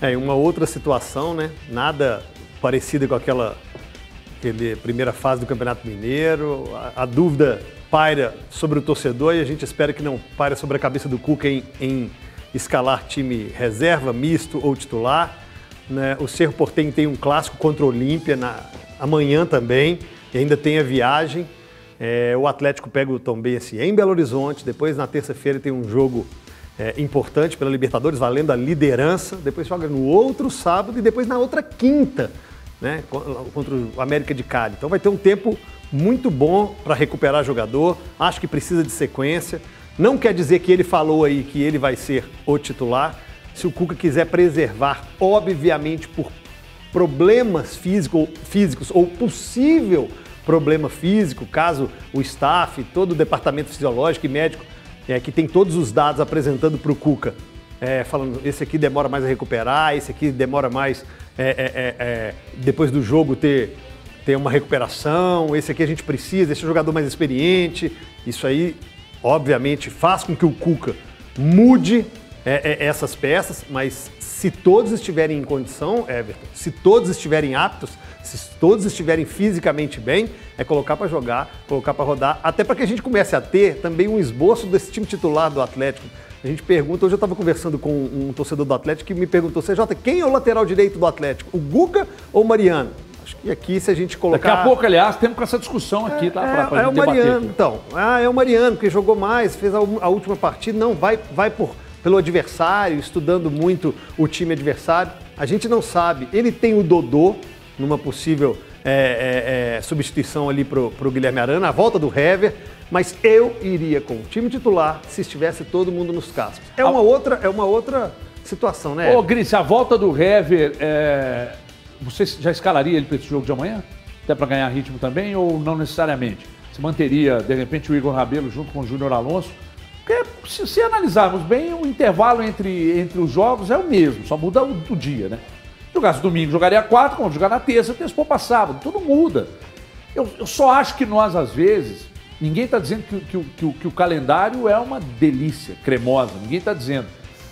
Em uma outra situação, né? Nada parecida com aquela primeira fase do Campeonato Mineiro. A dúvida paira sobre o torcedor e a gente espera que não paire sobre a cabeça do Cuca em escalar time reserva, misto ou titular. Né? O Cerro Porteño tem um clássico contra o Olímpia amanhã também, e ainda tem a viagem. O Atlético pega o Tombense em Belo Horizonte, depois na terça-feira tem um jogo importante pela Libertadores, valendo a liderança, depois joga no outro sábado e depois na outra quinta, né? Contra o América de Cali. Então vai ter um tempo muito bom para recuperar jogador, acho que precisa de sequência. Não quer dizer que ele falou aí que ele vai ser o titular. Se o Cuca quiser preservar, obviamente, por problemas físicos ou possível problema físico, caso o staff, todo o departamento fisiológico e médico, que tem todos os dados apresentando para o Cuca, falando, esse aqui demora mais a recuperar, esse aqui demora mais depois do jogo ter uma recuperação, esse aqui a gente precisa, esse é o jogador mais experiente. Isso aí, obviamente, faz com que o Cuca mude essas peças, mas se todos estiverem em condição, Everton, se todos estiverem aptos, se todos estiverem fisicamente bem, é colocar para jogar, colocar para rodar, até para que a gente comece a ter também um esboço desse time titular do Atlético. A gente pergunta, hoje eu estava conversando com um torcedor do Atlético que me perguntou, CJ, quem é o lateral direito do Atlético, o Guga ou o Mariano? Acho que aqui, se a gente colocar... Daqui a pouco, aliás, temos essa discussão aqui, tá? Pra gente o Mariano, então. É o Mariano, porque jogou mais, fez a última partida. Não, vai pelo adversário, estudando muito o time adversário. A gente não sabe. Ele tem o Dodô, numa possível substituição ali pro Guilherme Arana, a volta do Hever, mas eu iria com o time titular se estivesse todo mundo nos cascos. É uma outra situação, né? Ô, Gris, a volta do Hever, você já escalaria ele para esse jogo de amanhã? Até para ganhar ritmo também, ou não necessariamente? Você manteria, de repente, o Igor Rabelo junto com o Júnior Alonso? Porque, se analisarmos bem, o intervalo entre os jogos é o mesmo, só muda o dia, né? Se jogasse domingo, jogaria quarta, como jogar na terça para sábado, tudo muda. Eu só acho que nós, às vezes, ninguém está dizendo que o calendário é uma delícia, cremosa, ninguém está dizendo.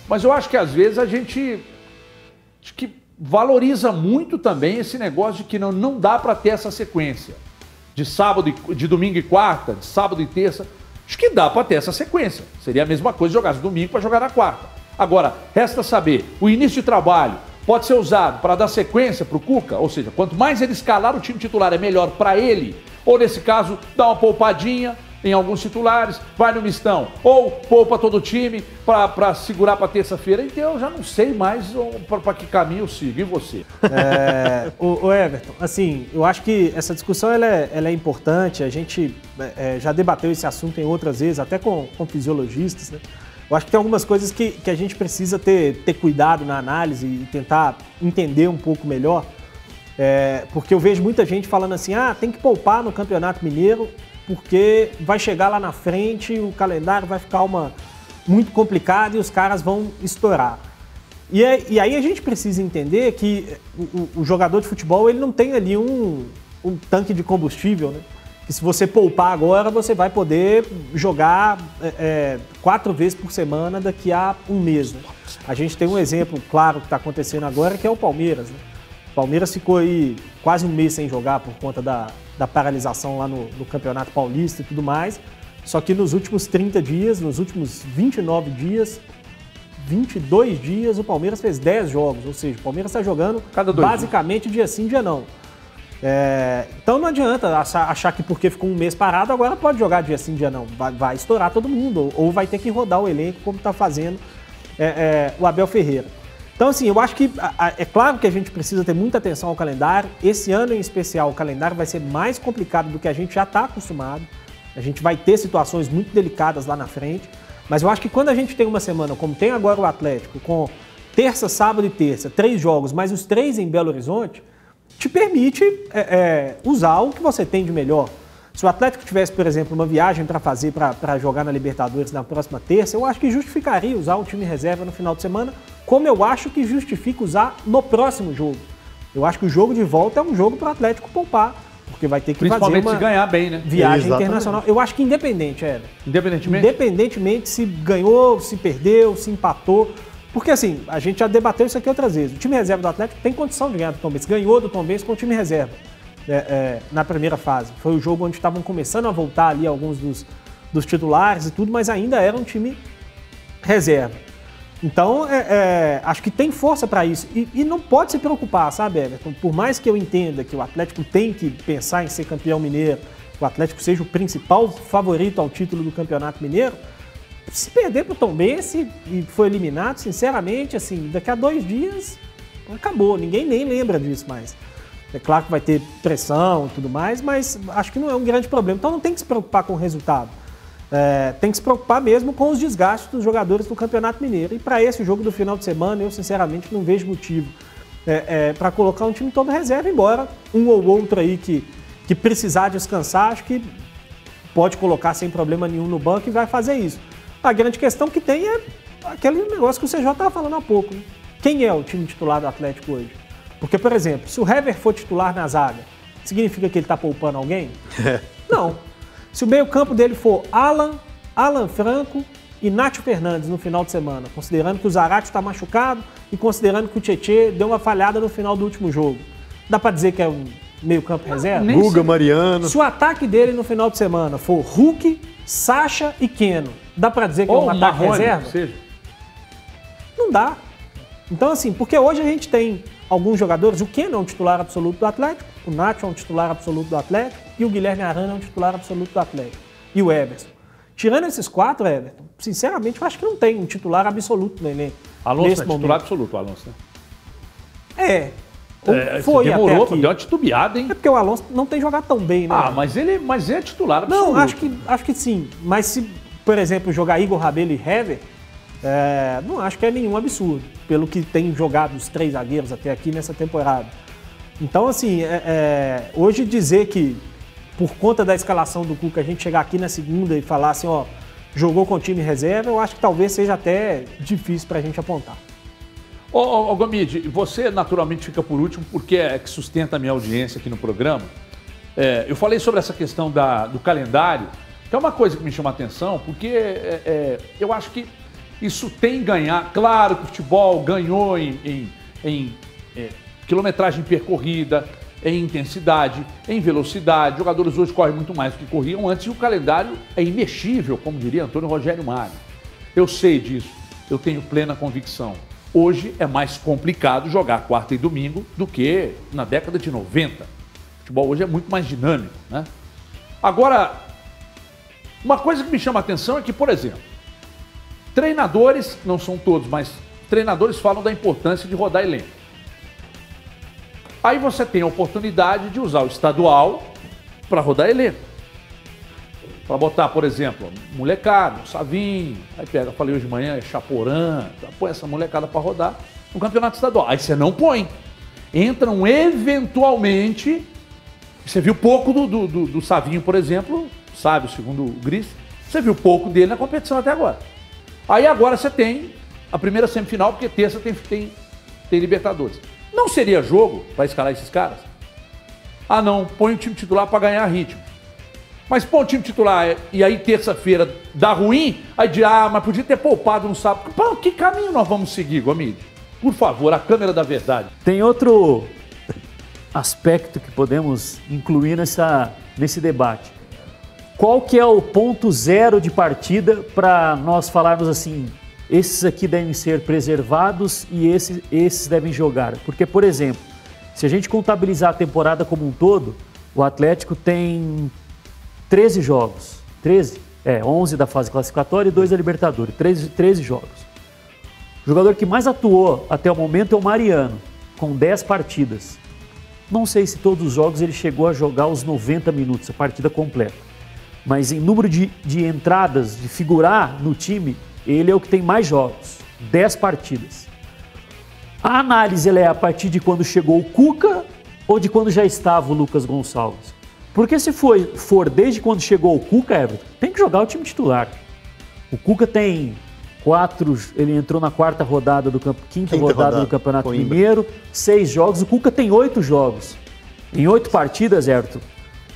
Mas eu acho que, às vezes, a gente valoriza muito também esse negócio de que não dá para ter essa sequência de de domingo e quarta, de sábado e terça. Acho que dá para ter essa sequência. Seria a mesma coisa jogar domingo para jogar na quarta. Agora, resta saber, o início de trabalho pode ser usado para dar sequência para o Cuca, ou seja, quanto mais ele escalar o time titular é melhor para ele, ou nesse caso, dá uma poupadinha em alguns titulares, vai no mistão, ou poupa todo o time para segurar para terça-feira. Então eu já não sei mais para que caminho eu sigo. E você? O Everton, assim, eu acho que essa discussão ela é importante. A gente já debateu esse assunto em outras vezes, até com fisiologistas, né? Eu acho que tem algumas coisas que a gente precisa ter cuidado na análise e tentar entender um pouco melhor, porque eu vejo muita gente falando assim, tem que poupar no Campeonato Mineiro, porque vai chegar lá na frente, o calendário vai ficar muito complicado e os caras vão estourar. E aí a gente precisa entender que o jogador de futebol ele não tem ali um tanque de combustível, né? Que se você poupar agora, você vai poder jogar 4 vezes por semana daqui a um mês. Né? A gente tem um exemplo claro que está acontecendo agora, que é o Palmeiras. Né? O Palmeiras ficou aí quase um mês sem jogar por conta da paralisação lá no Campeonato Paulista e tudo mais. Só que nos últimos 30 dias, nos últimos 29 dias, 22 dias, o Palmeiras fez 10 jogos. Ou seja, o Palmeiras está jogando basicamente dia sim, dia não. Então não adianta achar que porque ficou um mês parado, agora pode jogar dia sim, dia não. Vai estourar todo mundo, ou vai ter que rodar o elenco como está fazendo o Abel Ferreira. Então assim, eu acho que é claro que a gente precisa ter muita atenção ao calendário. Esse ano em especial, o calendário vai ser mais complicado do que a gente já está acostumado. A gente vai ter situações muito delicadas lá na frente. Mas eu acho que quando a gente tem uma semana, como tem agora o Atlético, com terça, sábado e terça, 3 jogos, mas os 3 em Belo Horizonte, te permite usar o que você tem de melhor. Se o Atlético tivesse, por exemplo, uma viagem para fazer para jogar na Libertadores na próxima terça, eu acho que justificaria usar o time reserva no final de semana, como eu acho que justifica usar no próximo jogo. Eu acho que o jogo de volta é um jogo para o Atlético poupar, porque vai ter que fazer uma se ganhar bem, né? Viagem internacional. Eu acho que independentemente se ganhou, se perdeu, se empatou, Porque assim, a gente já debateu isso aqui outras vezes. O time reserva do Atlético tem condição de ganhar do Tombense. Ganhou do Tombense com o time reserva na primeira fase. Foi o jogo onde estavam começando a voltar ali alguns dos titulares e tudo, mas ainda era um time reserva. Então, acho que tem força para isso. E não pode se preocupar, sabe, Everton? Por mais que eu entenda que o Atlético tem que pensar em ser campeão mineiro, o Atlético seja o principal favorito ao título do Campeonato Mineiro, se perder para o Tombense e foi eliminado, sinceramente, assim, daqui a 2 dias acabou. Ninguém nem lembra disso mais. É claro que vai ter pressão e tudo mais, mas acho que não é um grande problema. Então não tem que se preocupar com o resultado. Tem que se preocupar mesmo com os desgastes dos jogadores do Campeonato Mineiro. E para esse jogo do final de semana, eu sinceramente não vejo motivo para colocar um time todo reserva, embora um ou outro aí que precisar descansar, acho que pode colocar sem problema nenhum no banco e vai fazer isso. A grande questão que tem é aquele negócio que o CJ estava falando há pouco. Né? Quem é o time titular do Atlético hoje? Porque, por exemplo, se o Hever for titular na zaga, significa que ele está poupando alguém? Não. Se o meio-campo dele for Alan Franco e Nátio Fernandes no final de semana, considerando que o Zarate está machucado e considerando que o Tietê deu uma falhada no final do último jogo, dá para dizer que é um meio-campo reserva? Guga, Mariano. Se o ataque dele no final de semana for Hulk, Sacha e Keno, dá para dizer que é um ataque reserva? Seja. Não dá. Então, assim, porque hoje a gente tem alguns jogadores, o Keno é um titular absoluto do Atlético, o Nacho é um titular absoluto do Atlético e o Guilherme Arana é um titular absoluto do Atlético. E o Everson. Tirando esses 4, Everton, sinceramente, eu acho que não tem um titular absoluto no elenco. Alonso é titular absoluto, o Alonso, né? Foi demorou, até aqui. Deu uma titubeada, hein? É porque o Alonso não tem jogado tão bem, né? Mas é titular absoluto. Não, acho que sim. Mas se, por exemplo, jogar Igor Rabelo e Hever, não acho que é nenhum absurdo, pelo que tem jogado os 3 zagueiros até aqui nessa temporada. Então, assim, hoje dizer que, por conta da escalação do Cuca, a gente chegar aqui na segunda e falar assim, ó, jogou com o time reserva, eu acho que talvez seja até difícil pra gente apontar. Ô Gomide, você naturalmente fica por último porque é que sustenta a minha audiência aqui no programa. Eu falei sobre essa questão do calendário, que é uma coisa que me chama a atenção, porque eu acho que isso tem que ganhar. Claro que o futebol ganhou em quilometragem percorrida, em intensidade, em velocidade. Jogadores hoje correm muito mais do que corriam antes e o calendário é imexível, como diria Antônio Rogério Mário. Eu sei disso, eu tenho plena convicção. Hoje é mais complicado jogar quarta e domingo do que na década de 90. O futebol hoje é muito mais dinâmico, né? Agora, uma coisa que me chama a atenção é que, por exemplo, treinadores, não são todos, mas treinadores falam da importância de rodar elenco. Aí você tem a oportunidade de usar o estadual para rodar elenco. Para botar, por exemplo, molecada, Savinho, aí pega, falei hoje de manhã, Chaporã, põe essa molecada para rodar no campeonato estadual. Aí você não põe. Entram eventualmente, você viu pouco do Savinho, por exemplo, sabe, segundo o Gris, você viu pouco dele na competição até agora. Aí agora você tem a primeira semifinal, porque terça tem Libertadores. Não seria jogo para escalar esses caras? Ah não, põe o time titular para ganhar ritmo. Mas põe o time titular e aí terça-feira dá ruim, aí diz, mas podia ter poupado no sábado. Pô, que caminho nós vamos seguir, Gomide? Por favor, a câmera da verdade. Tem outro aspecto que podemos incluir nesse debate. Qual que é o ponto zero de partida para nós falarmos assim, esses aqui devem ser preservados e esses devem jogar? Porque, por exemplo, se a gente contabilizar a temporada como um todo, o Atlético tem 13 jogos. 11 da fase classificatória e 2 da Libertadores. 13 jogos. O jogador que mais atuou até o momento é o Mariano, com 10 partidas. Não sei se todos os jogos ele chegou a jogar os 90 minutos, a partida completa. Mas em número de entradas, de figurar no time, ele é o que tem mais jogos, 10 partidas. A análise é a partir de quando chegou o Cuca ou de quando já estava o Lucas Gonçalves? Porque se for desde quando chegou o Cuca, Everton, tem que jogar o time titular. O Cuca tem 4, ele entrou na quinta rodada do Campeonato Mineiro, 6 jogos, o Cuca tem 8 jogos. Em 8 partidas, Everton,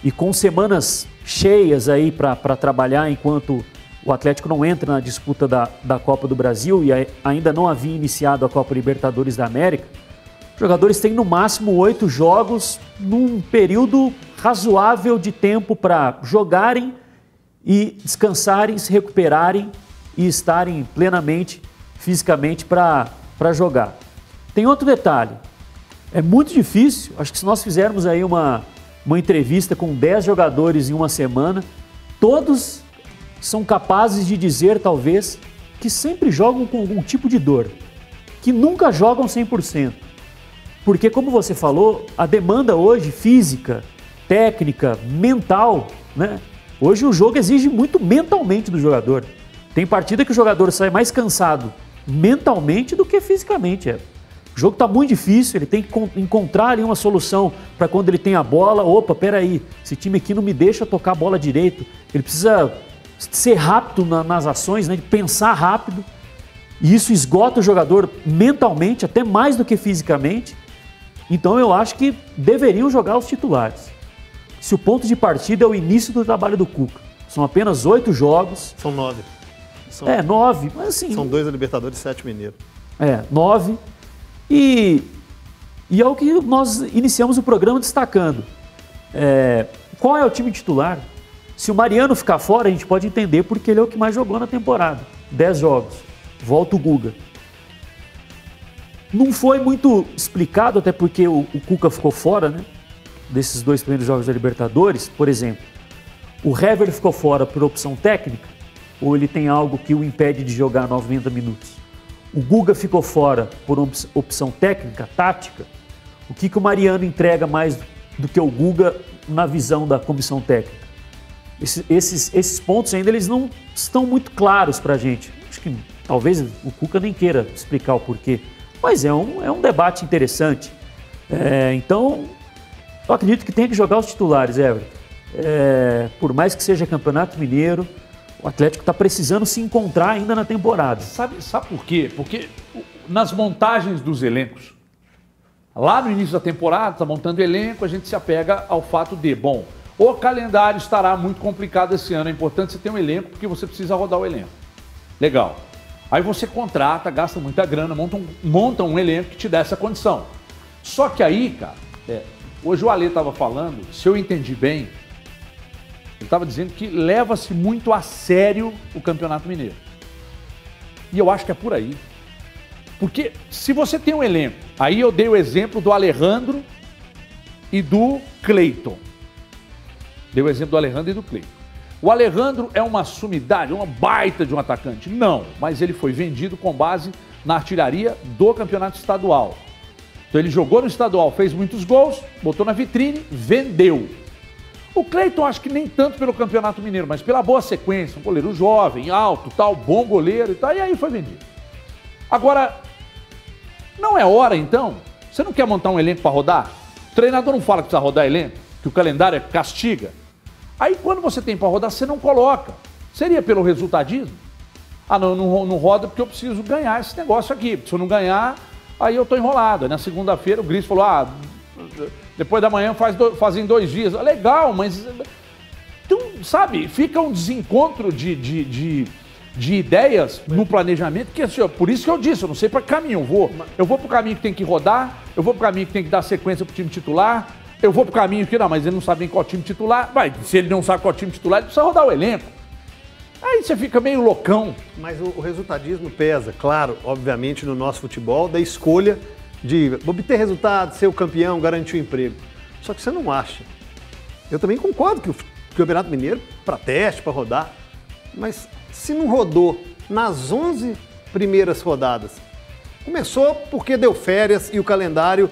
e com semanas cheias aí para trabalhar enquanto o Atlético não entra na disputa da Copa do Brasil e ainda não havia iniciado a Copa Libertadores da América, os jogadores têm no máximo 8 jogos num período razoável de tempo para jogarem e descansarem, se recuperarem e estarem plenamente, fisicamente, para jogar. Tem outro detalhe, é muito difícil, acho que se nós fizermos aí uma entrevista com 10 jogadores em uma semana, todos são capazes de dizer, talvez, que sempre jogam com algum tipo de dor, que nunca jogam 100%. Porque, como você falou, a demanda hoje, física, técnica, mental, né? Hoje o jogo exige muito mentalmente do jogador. Tem partida que o jogador sai mais cansado mentalmente do que fisicamente. O jogo está muito difícil, ele tem que encontrar ali uma solução para quando ele tem a bola. Opa, peraí, esse time aqui não me deixa tocar a bola direito. Ele precisa ser rápido nas ações, né? De pensar rápido. E isso esgota o jogador mentalmente, até mais do que fisicamente. Então eu acho que deveriam jogar os titulares. Se o ponto de partida é o início do trabalho do Cuca. São apenas 8 jogos. São 9. 9, mas assim... São 2 da Libertadores e 7 Mineiro. 9. E é o que nós iniciamos o programa destacando. Qual é o time titular? Se o Mariano ficar fora, a gente pode entender porque ele é o que mais jogou na temporada. 10 jogos. Volta o Guga. Não foi muito explicado, até porque o Cuca ficou fora, né? Desses 2 primeiros jogos da Libertadores. Por exemplo, o Hever ficou fora por opção técnica ou ele tem algo que o impede de jogar 90 minutos? O Guga ficou fora por opção técnica, tática. O que o Mariano entrega mais do que o Guga na visão da comissão técnica? Esses pontos ainda eles não estão muito claros para a gente. Acho que talvez o Cuca nem queira explicar o porquê. Mas é um debate interessante. Então, eu acredito que tem que jogar os titulares, Everton. Por mais que seja Campeonato Mineiro, o Atlético está precisando se encontrar ainda na temporada. Sabe por quê? Porque nas montagens dos elencos, lá no início da temporada, está montando elenco, a gente se apega ao fato de, bom, o calendário estará muito complicado esse ano, é importante você ter um elenco porque você precisa rodar o elenco. Legal. Aí você contrata, gasta muita grana, monta um elenco que te dá essa condição. Só que aí, cara, hoje o Ale estava falando, se eu entendi bem, ele estava dizendo que leva-se muito a sério o Campeonato Mineiro. E eu acho que é por aí. Porque se você tem um elenco, aí eu dei o exemplo do Alejandro e do Cleiton. Dei o exemplo do Alejandro e do Cleiton. O Alejandro é uma sumidade, uma baita de um atacante? Não, mas ele foi vendido com base na artilharia do campeonato estadual. Então ele jogou no estadual, fez muitos gols, botou na vitrine, vendeu. O Cleiton acho que nem tanto pelo Campeonato Mineiro, mas pela boa sequência, um goleiro jovem, alto, tal, bom goleiro e tal, e aí foi vendido. Agora, não é hora então? Você não quer montar um elenco para rodar? O treinador não fala que precisa rodar elenco, que o calendário castiga. Aí quando você tem para rodar, você não coloca. Seria pelo resultadismo? Ah, não roda porque eu preciso ganhar esse negócio aqui. Se eu não ganhar, aí eu estou enrolado. Aí na segunda-feira o Gris falou, depois da manhã fazem 2 dias. Legal, mas... Então, sabe, fica um desencontro de ideias no planejamento, que assim, por isso que eu disse, eu não sei para que caminho eu vou para o caminho que tem que rodar, eu vou para o caminho que tem que dar sequência para o time titular, eu vou para o caminho que não, mas ele não sabe nem qual time titular, se ele não sabe qual time titular, ele precisa rodar o elenco. Aí você fica meio loucão. Mas o resultadismo pesa, claro, obviamente, no nosso futebol, da escolha de obter resultado, ser o campeão, garantir o emprego. Só que você não acha. Eu também concordo que o Campeonato Mineiro, para teste, para rodar, mas se não rodou nas 11 primeiras rodadas, começou porque deu férias e o calendário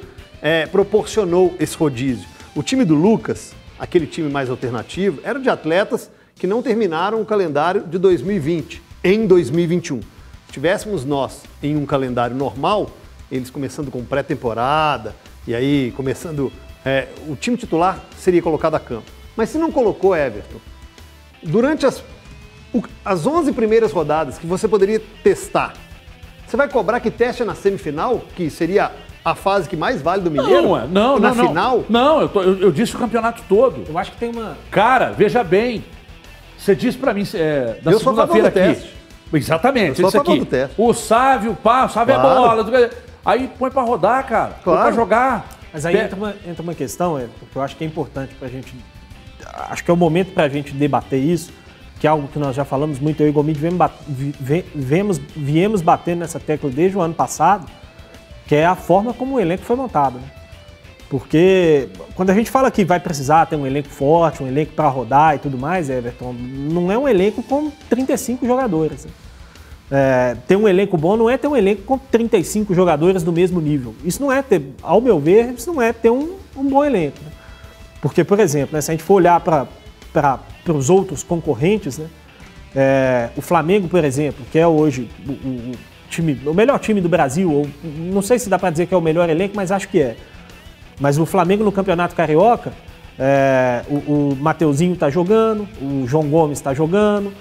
proporcionou esse rodízio. O time do Lucas, aquele time mais alternativo, era de atletas que não terminaram o calendário de 2020, em 2021. Se tivéssemos nós em um calendário normal, eles começando com pré-temporada, e aí começando... o time titular seria colocado a campo. Mas se não colocou, Everton, durante as 11 primeiras rodadas que você poderia testar, você vai cobrar que teste na semifinal, que seria a fase que mais vale do Mineiro? Não, final? Não, eu disse o campeonato todo. Eu acho que tem uma... Cara, veja bem, Você disse pra mim da Eu sou a favor segunda-feira do aqui. teste. Exatamente, Eu sou isso a favor aqui. do teste. O Sávio é Claro. bola. Aí põe pra rodar, cara. Põe Claro. pra jogar. Mas aí entra uma questão, que eu acho que é importante pra gente. Acho que é o momento pra gente debater isso, que é algo que nós já falamos muito, eu e o Gomide viemos batendo nessa tecla desde o ano passado, que é a forma como o elenco foi montado. Né? Porque quando a gente fala que vai precisar ter um elenco forte, um elenco para rodar e tudo mais, Everton, não é um elenco com 35 jogadores. Ter um elenco bom não é ter um elenco com 35 jogadores do mesmo nível. Isso não é ter, ao meu ver, isso não é ter um bom elenco. Né? Porque, por exemplo, né, se a gente for olhar para os concorrentes, né, o Flamengo, por exemplo, que é hoje o melhor time do Brasil, ou não sei se dá para dizer que é o melhor elenco, mas acho que é. Mas o Flamengo no Campeonato Carioca, o Mateuzinho está jogando, o João Gomes está jogando,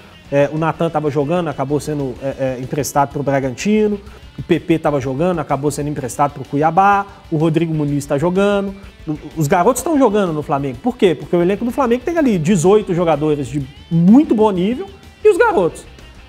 o Natan estava jogando, acabou sendo emprestado para o Bragantino, o PP estava jogando, acabou sendo emprestado para o Cuiabá, o Rodrigo Muniz está jogando, os garotos estão jogando no Flamengo. Por quê? Porque o elenco do Flamengo tem ali 18 jogadores de muito bom nível e os garotos.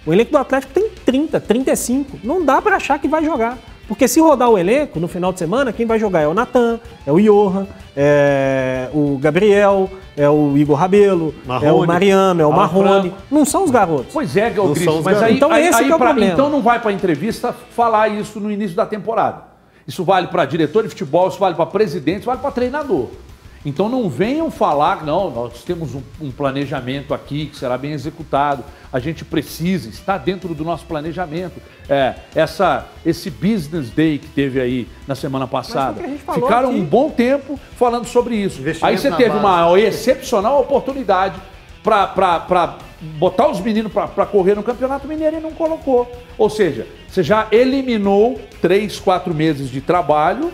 O elenco do Atlético tem 30, 35, não dá para achar que vai jogar. Porque se rodar o elenco no final de semana, quem vai jogar é o Natan, é o Johan, é o Gabriel, é o Igor Rabelo, é o Mariano, é o Marrone. Não são os garotos. Pois é, Cristo, mas então esse que é o problema. Então não vai para entrevista falar isso no início da temporada. Isso vale para diretor de futebol, isso vale para presidente, isso vale para treinador. Então não venham falar, não, nós temos um planejamento aqui que será bem executado, a gente precisa, está dentro do nosso planejamento. Esse business day que teve aí na semana passada, ficaram um bom tempo falando sobre isso. Aí você teve uma excepcional oportunidade para botar os meninos para correr no Campeonato Mineiro e não colocou. Ou seja, você já eliminou 3, 4 meses de trabalho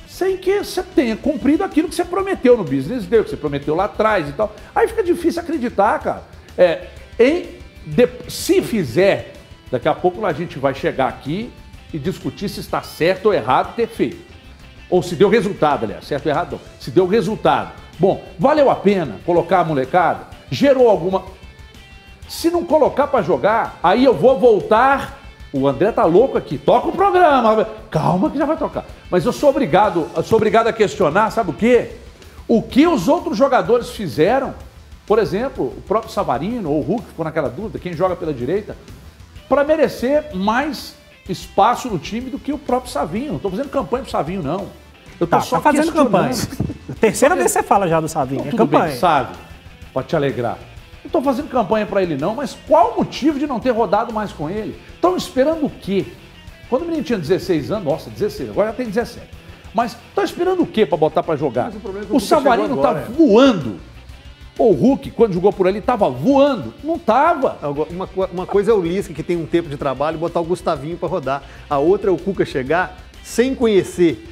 sem que você tenha cumprido aquilo que você prometeu no Business Day, que você prometeu lá atrás e tal. Aí fica difícil acreditar, cara. Se fizer, daqui a pouco a gente vai chegar aqui e discutir se está certo ou errado ter feito. Ou se deu resultado, aliás, certo ou errado não. Se deu resultado. Bom, valeu a pena colocar a molecada? Gerou alguma... Se não colocar para jogar, aí eu vou voltar... O André tá louco aqui, toca o programa. Calma que já vai tocar. Mas eu sou obrigado a questionar, sabe o quê? O que os outros jogadores fizeram, por exemplo, o próprio Savarino ou o Hulk, ficou naquela dúvida, quem joga pela direita, para merecer mais espaço no time do que o próprio Savinho. Não estou fazendo campanha pro Savinho, não. Eu tô só fazendo campanha. Terceira vez você fala já do Savinho. Então, tudo campanha. bem, sabe? Pode te alegrar. Não estou fazendo campanha para ele não, mas qual o motivo de não ter rodado mais com ele? Estão esperando o quê? Quando o menino tinha 16 anos, nossa, 16, agora já tem 17. Mas estão esperando o quê para botar para jogar? O Savarino está voando. O Hulk, quando jogou por ali, estava voando. Não estava. Uma coisa é o Lisca, que tem um tempo de trabalho, e botar o Gustavinho para rodar. A outra é o Cuca chegar sem conhecer.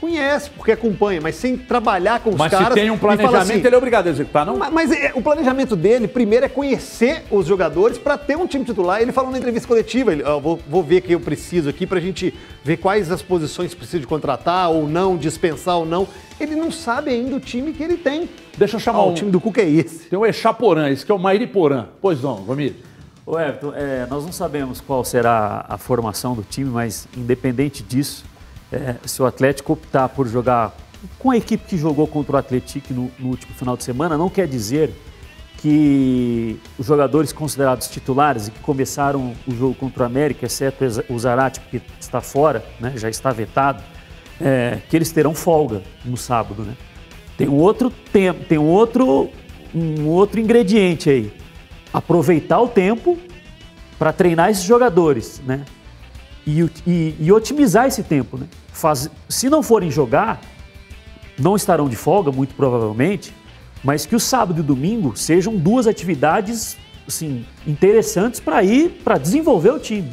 Conhece, porque acompanha, mas sem trabalhar com os caras. Mas se tem um planejamento, assim, ele é obrigado a executar, não? Mas o planejamento dele, primeiro, é conhecer os jogadores para ter um time titular. Ele falou na entrevista coletiva, vou ver o que eu preciso aqui para a gente ver quais as posições precisa de contratar ou não, dispensar ou não. Ele não sabe ainda o time que ele tem. Deixa eu chamar o time do Cuca é esse. Tem o Echaporã, esse que é o Mairiporã. Pois não, Gomide. Ô Everton, nós não sabemos qual será a formação do time, mas independente disso, se o Atlético optar por jogar com a equipe que jogou contra o Atlético no último final de semana, não quer dizer que os jogadores considerados titulares e que começaram o jogo contra o América, exceto o Zarate, que está fora, né, já está vetado, que eles terão folga no sábado. Né? Tem um outro tempo, tem um outro ingrediente aí. Aproveitar o tempo para treinar esses jogadores, né? E otimizar esse tempo, né? Se não forem jogar, não estarão de folga, muito provavelmente, mas que o sábado e o domingo sejam 2 atividades assim, interessantes para desenvolver o time.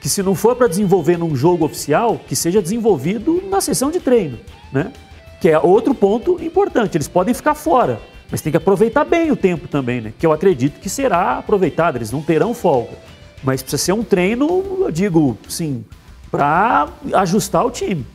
Que se não for para desenvolver num jogo oficial, que seja desenvolvido na sessão de treino, né? Que é outro ponto importante. Eles podem ficar fora, mas tem que aproveitar bem o tempo também, né? Que eu acredito que será aproveitado, eles não terão folga. Mas precisa ser um treino, eu digo, sim, para ajustar o time.